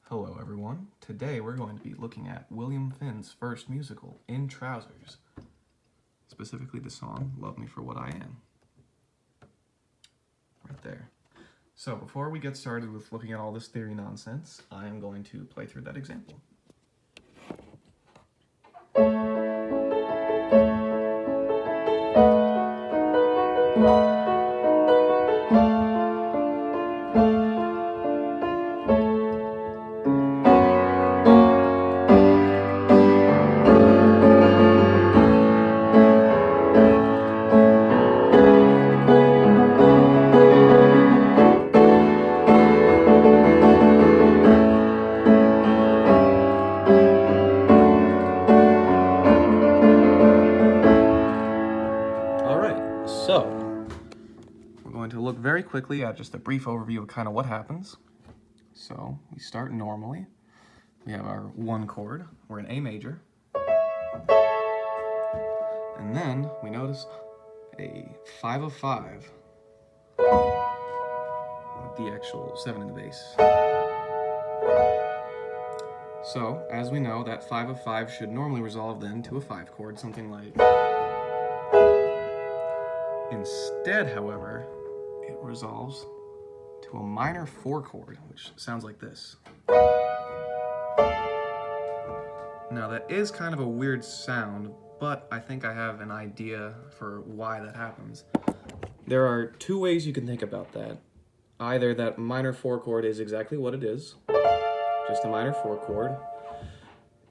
Hello everyone. Today we're going to be looking at William Finn's first musical, In Trousers. Specifically the song, Love Me For What I Am. Right there. So before we get started with looking at all this theory nonsense, I am going to play through that example. So, we're going to look very quickly at just a brief overview of kind of what happens. So, we start normally. We have our one chord. We're in A major. And then we notice a 5 of 5 with the actual 7 in the bass. So, as we know, that 5 of 5 should normally resolve then to a 5 chord, something like... Instead, however, it resolves to a minor 4 chord, which sounds like this. Now that is kind of a weird sound, but I think I have an idea for why that happens. There are two ways you can think about that. Either that minor 4 chord is exactly what it is, just a minor 4 chord.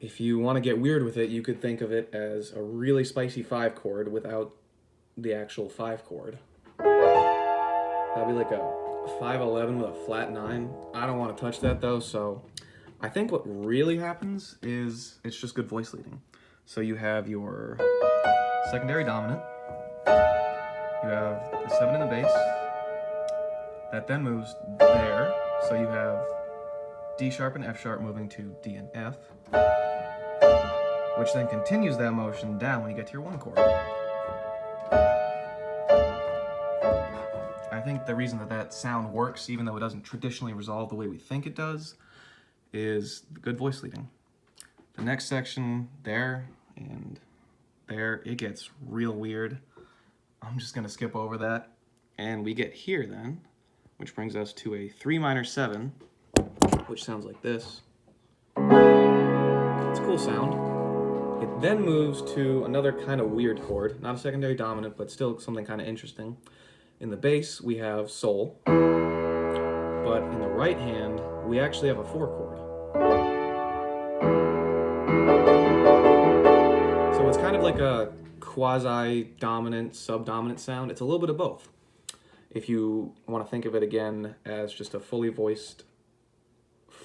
If you want to get weird with it, you could think of it as a really spicy 5 chord without the actual 5 chord. That'd be like a 5-11 with a flat 9. I don't want to touch that though, so I think what really happens is it's just good voice leading. So you have your secondary dominant, you have the 7 in the bass, that then moves there, so you have D sharp and F sharp moving to D and F, which then continues that motion down when you get to your 1 chord. I think the reason that sound works, even though it doesn't traditionally resolve the way we think it does, is the good voice leading. The next section, there and there, it gets real weird. I'm just gonna skip over that. And we get here then, which brings us to a 3 minor 7, which sounds like this. It's a cool sound. It then moves to another kind of weird chord, not a secondary dominant, but still something kind of interesting. In the bass, we have sol, but in the right hand, we actually have a 4 chord. So it's kind of like a quasi-dominant, sub-dominant sound. It's a little bit of both. If you want to think of it again as just a fully voiced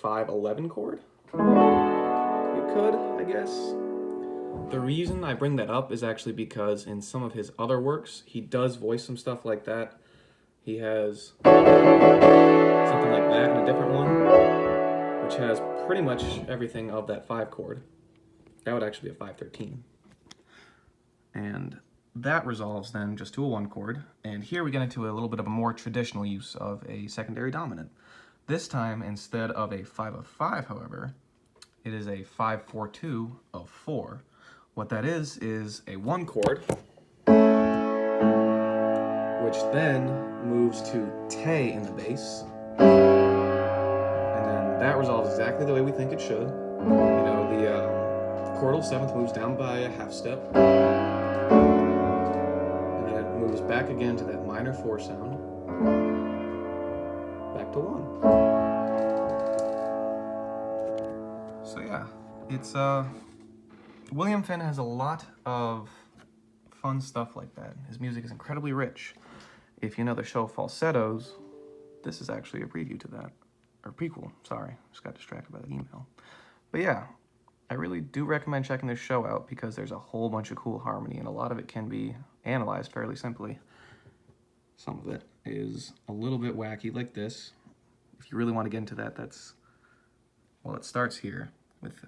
5-11 chord, you could, I guess. The reason I bring that up is actually because in some of his other works, he does voice some stuff like that. He has something like that in a different one, which has pretty much everything of that 5 chord. That would actually be a 5-13. And that resolves then just to a 1 chord. And here we get into a little bit of a more traditional use of a secondary dominant. This time, instead of a 5 of 5, however, it is a 5-4-2 of 4. What that is a 1 chord, which then moves to te in the bass, and then that resolves exactly the way we think it should. You know, the chordal 7th moves down by a half step, and then it moves back again to that minor 4 sound, back to 1. So yeah, it's William Finn has a lot of fun stuff like that. His music is incredibly rich. If you know the show Falsettos, this is actually a preview to that. Or prequel, sorry. Just got distracted by the email. But yeah, I really do recommend checking this show out because there's a whole bunch of cool harmony and a lot of it can be analyzed fairly simply. Some of it is a little bit wacky like this. If you really want to get into that, well, it starts here with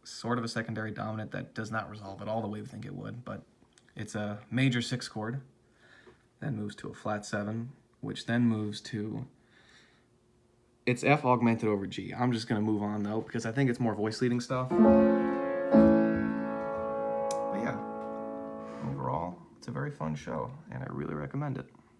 sort of a secondary dominant that does not resolve it all the way we think it would, but it's a major 6 chord, then moves to a flat 7, which then moves to It's F augmented over G. I'm just gonna move on though, because I think it's more voice leading stuff. But yeah, overall, it's a very fun show, and I really recommend it.